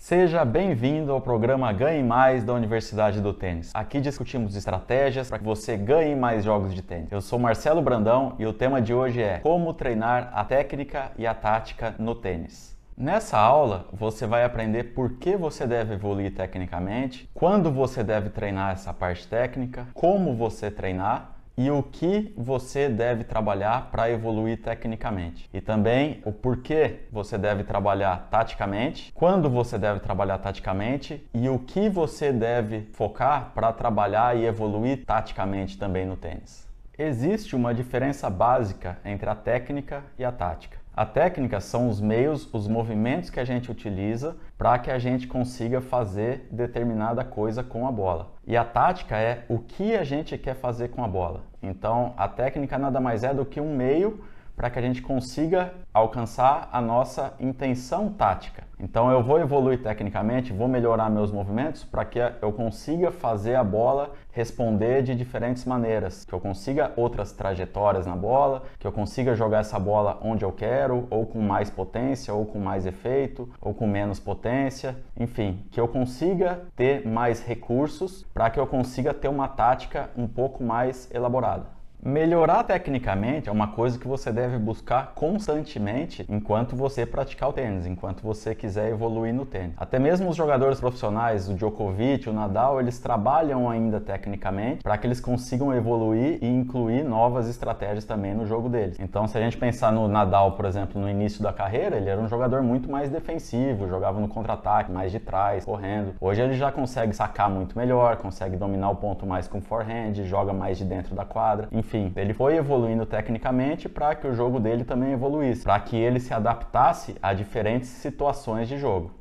Seja bem-vindo ao programa Ganhe Mais da Universidade do Tênis. Aqui discutimos estratégias para que você ganhe mais jogos de tênis. Eu sou Marcelo Brandão e o tema de hoje é como treinar a técnica e a tática no tênis. Nessa aula, você vai aprender por que você deve evoluir tecnicamente, quando você deve treinar essa parte técnica, como você treinar e o que você deve trabalhar para evoluir tecnicamente. E também o porquê você deve trabalhar taticamente, quando você deve trabalhar taticamente e o que você deve focar para trabalhar e evoluir taticamente também no tênis. Existe uma diferença básica entre a técnica e a tática. A técnica são os meios, os movimentos que a gente utiliza para que a gente consiga fazer determinada coisa com a bola. E a tática é o que a gente quer fazer com a bola. Então, a técnica nada mais é do que um meio para que a gente consiga alcançar a nossa intenção tática. Então eu vou evoluir tecnicamente, vou melhorar meus movimentos para que eu consiga fazer a bola responder de diferentes maneiras, que eu consiga outras trajetórias na bola, que eu consiga jogar essa bola onde eu quero, ou com mais potência, ou com mais efeito, ou com menos potência, enfim, que eu consiga ter mais recursos para que eu consiga ter uma tática um pouco mais elaborada. Melhorar tecnicamente é uma coisa que você deve buscar constantemente enquanto você praticar o tênis, enquanto você quiser evoluir no tênis. Até mesmo os jogadores profissionais, o Djokovic, o Nadal, eles trabalham ainda tecnicamente para que eles consigam evoluir e incluir novas estratégias também no jogo deles. Então, se a gente pensar no Nadal, por exemplo, no início da carreira, ele era um jogador muito mais defensivo, jogava no contra-ataque, mais de trás, correndo. Hoje ele já consegue sacar muito melhor, consegue dominar o ponto mais com forehand, joga mais de dentro da quadra, enfim, ele foi evoluindo tecnicamente para que o jogo dele também evoluísse, para que ele se adaptasse a diferentes situações de jogo.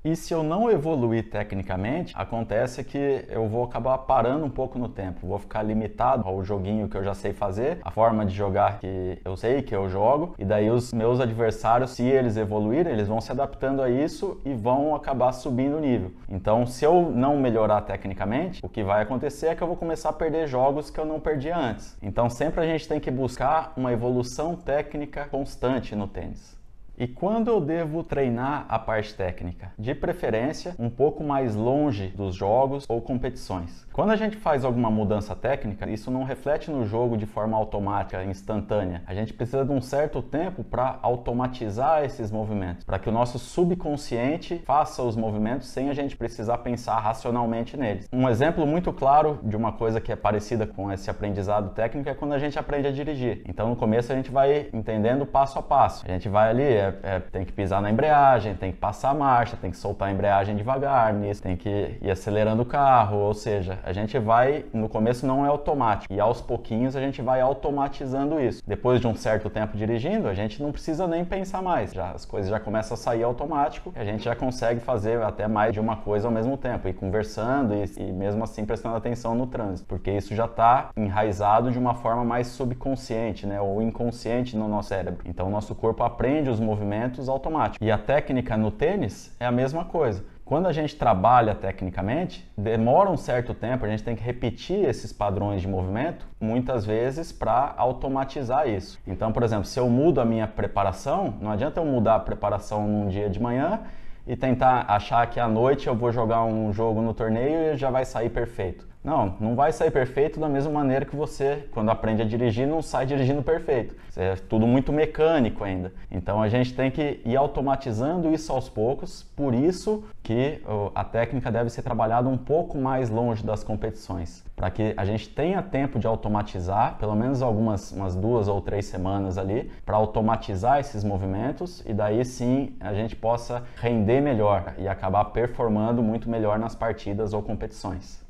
E se eu não evoluir tecnicamente, acontece que eu vou acabar parando um pouco no tempo, vou ficar limitado ao joguinho que eu já sei fazer, a forma de jogar que eu sei que eu jogo, e daí os meus adversários, se eles evoluírem, eles vão se adaptando a isso e vão acabar subindo o nível. Então, se eu não melhorar tecnicamente, o que vai acontecer é que eu vou começar a perder jogos que eu não perdia antes. Então, sempre a gente tem que buscar uma evolução técnica constante no tênis. E quando eu devo treinar a parte técnica? De preferência, um pouco mais longe dos jogos ou competições. Quando a gente faz alguma mudança técnica, isso não reflete no jogo de forma automática, instantânea. A gente precisa de um certo tempo para automatizar esses movimentos, para que o nosso subconsciente faça os movimentos sem a gente precisar pensar racionalmente neles. Um exemplo muito claro de uma coisa que é parecida com esse aprendizado técnico é quando a gente aprende a dirigir. Então, no começo, a gente vai entendendo passo a passo. A gente vai ali, tem que pisar na embreagem, tem que passar a marcha, tem que soltar a embreagem devagar, tem que ir acelerando o carro, ou seja, a gente vai, no começo não é automático, e aos pouquinhos a gente vai automatizando isso. Depois de um certo tempo dirigindo, a gente não precisa nem pensar mais, as coisas já começam a sair automático, e a gente já consegue fazer até mais de uma coisa ao mesmo tempo, ir conversando e mesmo assim prestando atenção no trânsito, porque isso já está enraizado de uma forma mais subconsciente, né, ou inconsciente no nosso cérebro. Então o nosso corpo aprende os movimentos automáticos. E a técnica no tênis é a mesma coisa. Quando a gente trabalha tecnicamente, demora um certo tempo, a gente tem que repetir esses padrões de movimento, muitas vezes, para automatizar isso. Então, por exemplo, se eu mudo a minha preparação, não adianta eu mudar a preparação num dia de manhã e tentar achar que à noite eu vou jogar um jogo no torneio e já vai sair perfeito. Não vai sair perfeito da mesma maneira que você, quando aprende a dirigir, não sai dirigindo perfeito. É tudo muito mecânico ainda. Então a gente tem que ir automatizando isso aos poucos, por isso que a técnica deve ser trabalhada um pouco mais longe das competições, para que a gente tenha tempo de automatizar, pelo menos umas 2 ou 3 semanas ali, para automatizar esses movimentos e daí sim a gente possa render melhor e acabar performando muito melhor nas partidas ou competições.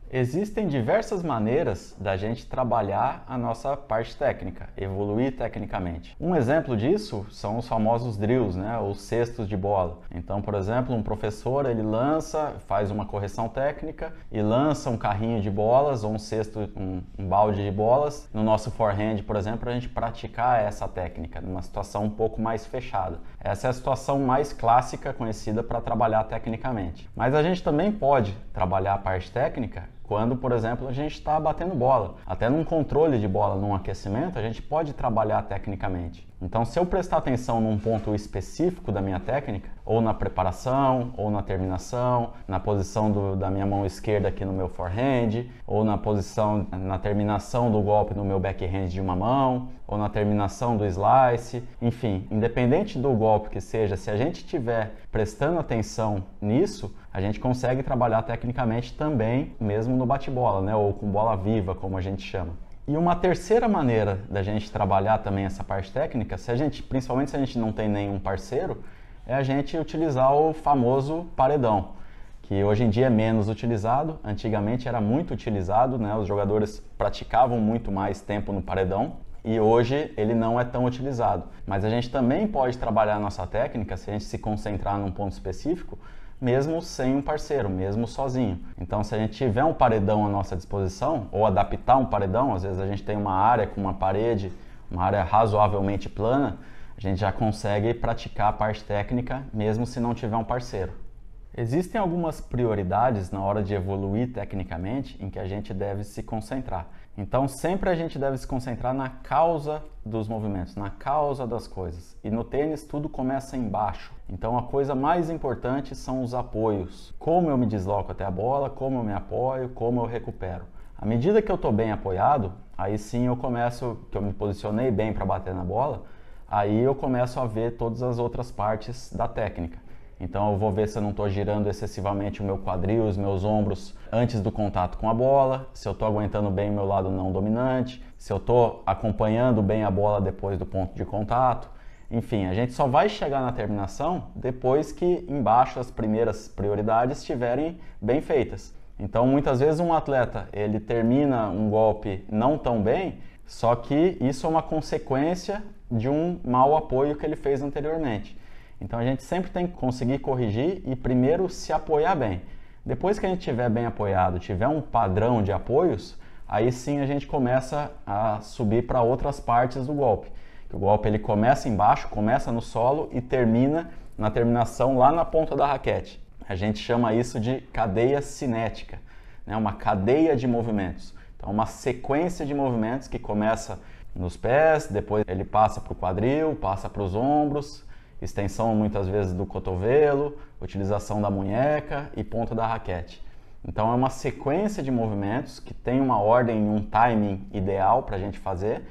Existem diversas maneiras da gente trabalhar a nossa parte técnica, evoluir tecnicamente. Um exemplo disso são os famosos drills, né, os cestos de bola. Então, por exemplo, um professor ele faz uma correção técnica e lança um carrinho de bolas ou um cesto, um balde de bolas no nosso forehand, por exemplo, para a gente praticar essa técnica numa situação um pouco mais fechada. Essa é a situação mais clássica conhecida para trabalhar tecnicamente. Mas a gente também pode trabalhar a parte técnica quando, por exemplo, a gente está batendo bola. Até num controle de bola, num aquecimento, a gente pode trabalhar tecnicamente. Então, se eu prestar atenção num ponto específico da minha técnica, ou na preparação, ou na terminação, na posição da minha mão esquerda aqui no meu forehand, ou na terminação do golpe no meu backhand de uma mão, ou na terminação do slice, enfim, independente do golpe que seja, se a gente estiver prestando atenção nisso, a gente consegue trabalhar tecnicamente também, mesmo no bate-bola, né? Ou com bola viva, como a gente chama. E uma terceira maneira da gente trabalhar também essa parte técnica, principalmente se a gente não tem nenhum parceiro, é a gente utilizar o famoso paredão, que hoje em dia é menos utilizado, antigamente era muito utilizado, né? Os jogadores praticavam muito mais tempo no paredão e hoje ele não é tão utilizado. Mas a gente também pode trabalhar a nossa técnica se a gente se concentrar num ponto específico, mesmo sem um parceiro, mesmo sozinho. Então, se a gente tiver um paredão à nossa disposição, ou adaptar um paredão, às vezes a gente tem uma área com uma parede, uma área razoavelmente plana, a gente já consegue praticar a parte técnica, mesmo se não tiver um parceiro. Existem algumas prioridades na hora de evoluir tecnicamente em que a gente deve se concentrar. Então, sempre a gente deve se concentrar na causa dos movimentos, na causa das coisas. E no tênis, tudo começa embaixo. Então, a coisa mais importante são os apoios. Como eu me desloco até a bola, como eu me apoio, como eu recupero. À medida que eu estou bem apoiado, aí sim que eu me posicionei bem para bater na bola, aí eu começo a ver todas as outras partes da técnica. Então eu vou ver se eu não estou girando excessivamente o meu quadril, os meus ombros antes do contato com a bola, se eu estou aguentando bem o meu lado não dominante, se eu estou acompanhando bem a bola depois do ponto de contato. Enfim, a gente só vai chegar na terminação depois que embaixo as primeiras prioridades estiverem bem feitas. Então muitas vezes um atleta ele termina um golpe não tão bem, só que isso é uma consequência de um mau apoio que ele fez anteriormente. Então a gente sempre tem que conseguir corrigir e primeiro se apoiar bem. Depois que a gente estiver bem apoiado, tiver um padrão de apoios, aí sim a gente começa a subir para outras partes do golpe. O golpe ele começa embaixo, começa no solo e termina na terminação lá na ponta da raquete. A gente chama isso de cadeia cinética, né? Uma cadeia de movimentos. Então uma sequência de movimentos que começa nos pés, depois ele passa para o quadril, passa para os ombros, extensão muitas vezes do cotovelo, utilização da munheca e ponta da raquete. Então é uma sequência de movimentos que tem uma ordem e um timing ideal para a gente fazer,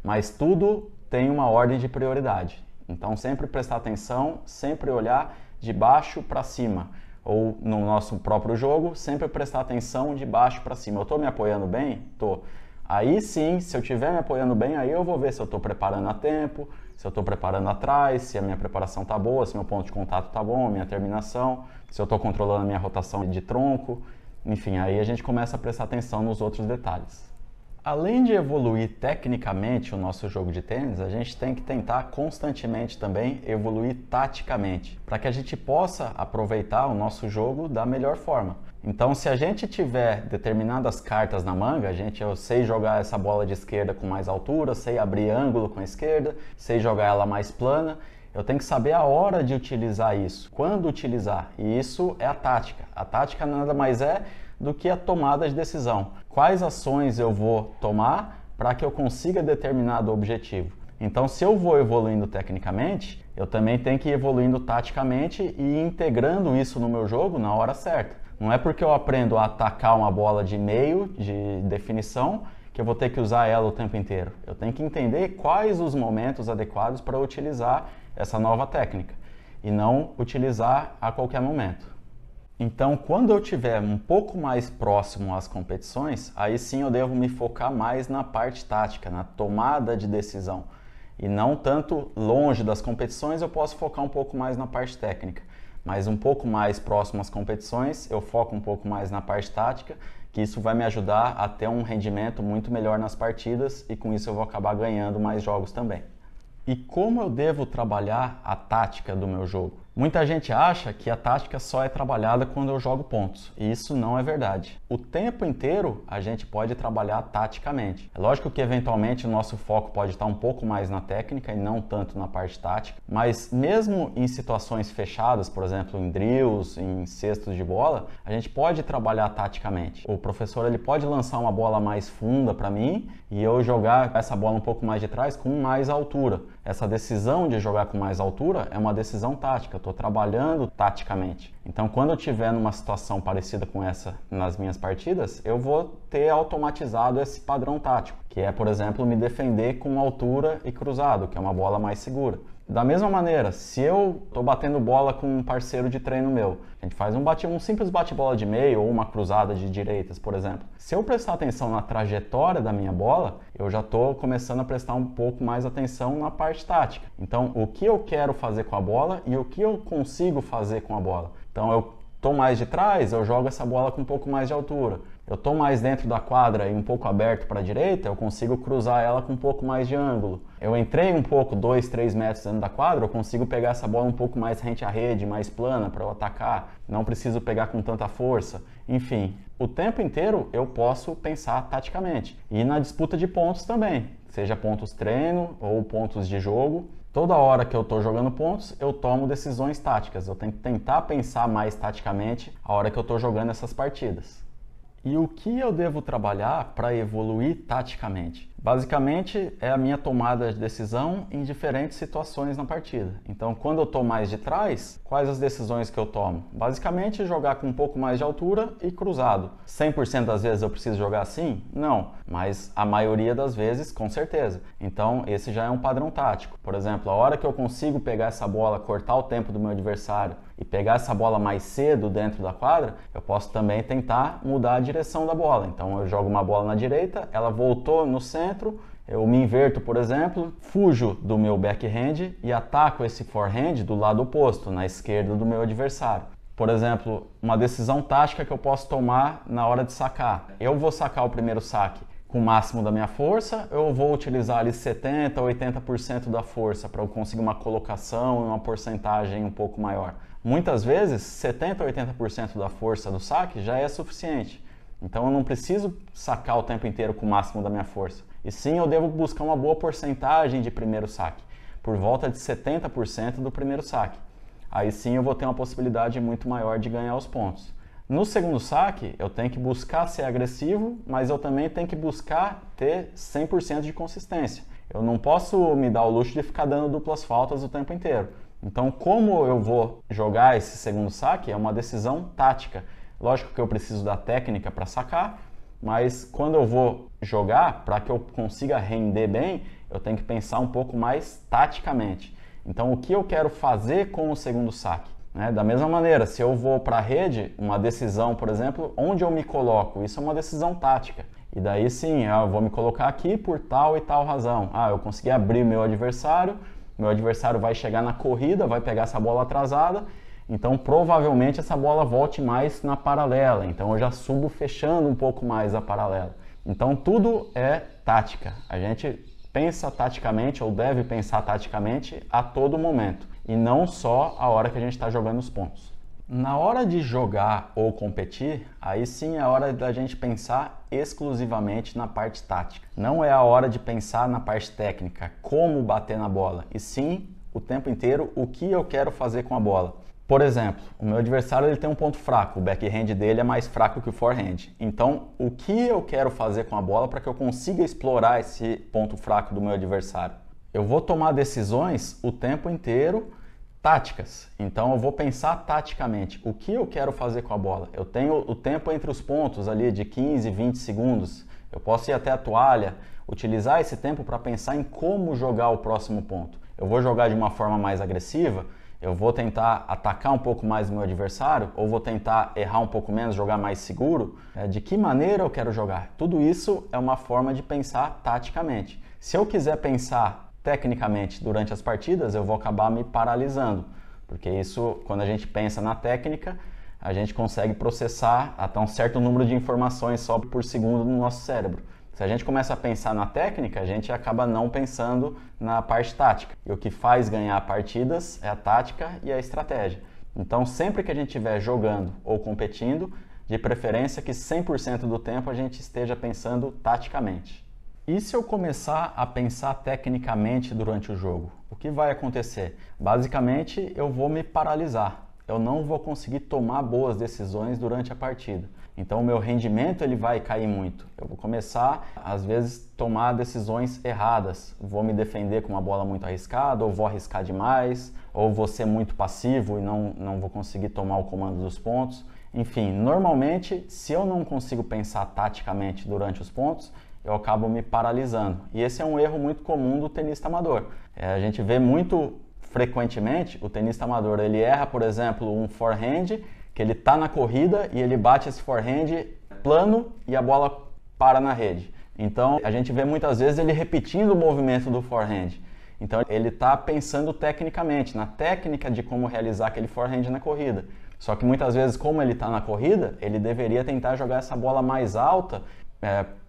mas tudo tem uma ordem de prioridade. Então sempre prestar atenção, sempre olhar de baixo para cima. Ou no nosso próprio jogo, sempre prestar atenção de baixo para cima. Eu estou me apoiando bem? Estou. Aí sim, se eu estiver me apoiando bem, aí eu vou ver se eu estou preparando a tempo, se eu estou preparando atrás, se a minha preparação está boa, se meu ponto de contato está bom, a minha terminação, se eu estou controlando a minha rotação de tronco. Enfim, aí a gente começa a prestar atenção nos outros detalhes. Além de evoluir tecnicamente o nosso jogo de tênis, a gente tem que tentar constantemente também evoluir taticamente, para que a gente possa aproveitar o nosso jogo da melhor forma. Então, se a gente tiver determinadas cartas na manga, eu sei jogar essa bola de esquerda com mais altura, sei abrir ângulo com a esquerda, sei jogar ela mais plana, eu tenho que saber a hora de utilizar isso, quando utilizar, e isso é a tática. A tática nada mais é do que a tomada de decisão. Quais ações eu vou tomar para que eu consiga determinado objetivo? Então, se eu vou evoluindo tecnicamente, eu também tenho que ir evoluindo taticamente e ir integrando isso no meu jogo na hora certa. Não é porque eu aprendo a atacar uma bola de meio, de definição, que eu vou ter que usar ela o tempo inteiro. Eu tenho que entender quais os momentos adequados para utilizar essa nova técnica e não utilizar a qualquer momento. Então, quando eu estiver um pouco mais próximo às competições, aí sim eu devo me focar mais na parte tática, na tomada de decisão. E não tanto longe das competições, eu posso focar um pouco mais na parte técnica. Mas um pouco mais próximo às competições, eu foco um pouco mais na parte tática, que isso vai me ajudar a ter um rendimento muito melhor nas partidas e com isso eu vou acabar ganhando mais jogos também. E como eu devo trabalhar a tática do meu jogo? Muita gente acha que a tática só é trabalhada quando eu jogo pontos, e isso não é verdade. O tempo inteiro a gente pode trabalhar taticamente. É lógico que eventualmente o nosso foco pode estar um pouco mais na técnica e não tanto na parte tática, mas mesmo em situações fechadas, por exemplo, em drills, em cestos de bola, a gente pode trabalhar taticamente. O professor ele pode lançar uma bola mais funda para mim e eu jogar essa bola um pouco mais de trás com mais altura. essa decisão de jogar com mais altura é uma decisão tática, eu estou trabalhando taticamente. Então, quando eu estiver numa situação parecida com essa nas minhas partidas, eu vou ter automatizado esse padrão tático, que é, por exemplo, me defender com altura e cruzado, que é uma bola mais segura. Da mesma maneira, se eu estou batendo bola com um parceiro de treino meu, a gente faz um simples bate-bola de meio ou uma cruzada de direitas, por exemplo. Se eu prestar atenção na trajetória da minha bola, eu já estou começando a prestar um pouco mais atenção na parte tática. Então, o que eu quero fazer com a bola e o que eu consigo fazer com a bola. Então, eu estou mais de trás, eu jogo essa bola com um pouco mais de altura. Eu estou mais dentro da quadra e um pouco aberto para a direita, eu consigo cruzar ela com um pouco mais de ângulo. Eu entrei um pouco, 2, 3 metros dentro da quadra, eu consigo pegar essa bola um pouco mais rente à rede, mais plana para eu atacar. Não preciso pegar com tanta força. Enfim, o tempo inteiro eu posso pensar taticamente. E na disputa de pontos também, seja pontos treino ou pontos de jogo. Toda hora que eu estou jogando pontos, eu tomo decisões táticas. Eu tenho que tentar pensar mais taticamente a hora que eu estou jogando essas partidas. E o que eu devo trabalhar para evoluir taticamente? Basicamente, é a minha tomada de decisão em diferentes situações na partida. Então, quando eu estou mais de trás, quais as decisões que eu tomo? Basicamente, jogar com um pouco mais de altura e cruzado. 100% das vezes eu preciso jogar assim? Não, mas a maioria das vezes, com certeza. Então, esse já é um padrão tático. Por exemplo, a hora que eu consigo pegar essa bola, cortar o tempo do meu adversário e pegar essa bola mais cedo dentro da quadra, eu posso também tentar mudar a direção da bola. Então, eu jogo uma bola na direita, ela voltou no centro, eu me inverto, por exemplo, fujo do meu backhand e ataco esse forehand do lado oposto, na esquerda do meu adversário. Por exemplo, uma decisão tática que eu posso tomar na hora de sacar. Eu vou sacar o primeiro saque com o máximo da minha força, eu vou utilizar ali 70%, 80% da força para eu conseguir uma colocação e uma porcentagem um pouco maior. Muitas vezes, 70% ou 80% da força do saque já é suficiente. Então eu não preciso sacar o tempo inteiro com o máximo da minha força. E sim, eu devo buscar uma boa porcentagem de primeiro saque, por volta de 70% do primeiro saque. Aí sim eu vou ter uma possibilidade muito maior de ganhar os pontos. No segundo saque, eu tenho que buscar ser agressivo, mas eu também tenho que buscar ter 100% de consistência. Eu não posso me dar o luxo de ficar dando duplas faltas o tempo inteiro. Então, como eu vou jogar esse segundo saque é uma decisão tática. Lógico que eu preciso da técnica para sacar, mas quando eu vou jogar, para que eu consiga render bem, eu tenho que pensar um pouco mais taticamente. Então, o que eu quero fazer com o segundo saque? Da mesma maneira, se eu vou para a rede, uma decisão, por exemplo, onde eu me coloco, isso é uma decisão tática. E daí sim, eu vou me colocar aqui por tal e tal razão. Eu consegui abrir meu adversário vai chegar na corrida, vai pegar essa bola atrasada, então provavelmente essa bola volte mais na paralela, então eu já subo fechando um pouco mais a paralela. Então tudo é tática, a gente pensa taticamente ou deve pensar taticamente a todo momento e não só a hora que a gente está jogando os pontos. Na hora de jogar ou competir, aí sim é a hora da gente pensar exclusivamente na parte tática. Não é a hora de pensar na parte técnica, como bater na bola, e sim o tempo inteiro o que eu quero fazer com a bola. Por exemplo, o meu adversário ele tem um ponto fraco, o backhand dele é mais fraco que o forehand. Então, o que eu quero fazer com a bola para que eu consiga explorar esse ponto fraco do meu adversário? Eu vou tomar decisões o tempo inteiro táticas. Então, eu vou pensar taticamente o que eu quero fazer com a bola. Eu tenho o tempo entre os pontos ali de 15, 20 segundos. Eu posso ir até a toalha, utilizar esse tempo para pensar em como jogar o próximo ponto. Eu vou jogar de uma forma mais agressiva, eu vou tentar atacar um pouco mais o meu adversário ou vou tentar errar um pouco menos, jogar mais seguro? De que maneira eu quero jogar? Tudo isso é uma forma de pensar taticamente. Se eu quiser pensar tecnicamente durante as partidas, eu vou acabar me paralisando, porque isso, quando a gente pensa na técnica, a gente consegue processar até um certo número de informações só por segundo no nosso cérebro. Se a gente começa a pensar na técnica, a gente acaba não pensando na parte tática. E o que faz ganhar partidas é a tática e a estratégia. Então, sempre que a gente estiver jogando ou competindo, de preferência que 100% do tempo a gente esteja pensando taticamente. E se eu começar a pensar tecnicamente durante o jogo? O que vai acontecer? Basicamente, eu vou me paralisar. eu não vou conseguir tomar boas decisões durante a partida. Então o meu rendimento ele vai cair muito. Eu vou começar, às vezes, tomar decisões erradas. Vou me defender com uma bola muito arriscada, ou vou arriscar demais, ou vou ser muito passivo e não vou conseguir tomar o comando dos pontos. Enfim, normalmente, se eu não consigo pensar taticamente durante os pontos, eu acabo me paralisando. E esse é um erro muito comum do tenista amador. A gente vê muito frequentemente o tenista amador, ele erra, por exemplo, um forehand, que ele está na corrida e ele bate esse forehand plano e a bola para na rede. Então, a gente vê muitas vezes ele repetindo o movimento do forehand. Então, ele está pensando tecnicamente, na técnica de como realizar aquele forehand na corrida. Só que muitas vezes, como ele está na corrida, ele deveria tentar jogar essa bola mais alta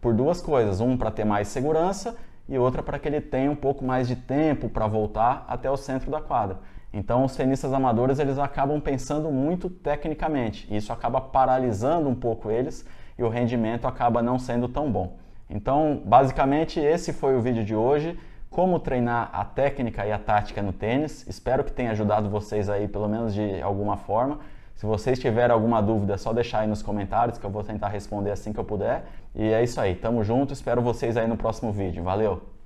por duas coisas. Um, para ter mais segurança, e outra para que ele tenha um pouco mais de tempo para voltar até o centro da quadra. Então os tenistas amadores eles acabam pensando muito tecnicamente, e isso acaba paralisando um pouco eles e o rendimento acaba não sendo tão bom. Então basicamente esse foi o vídeo de hoje, como treinar a técnica e a tática no tênis. Espero que tenha ajudado vocês aí pelo menos de alguma forma. Se vocês tiverem alguma dúvida, é só deixar aí nos comentários que eu vou tentar responder assim que eu puder. E é isso aí, tamo junto, espero vocês aí no próximo vídeo. Valeu!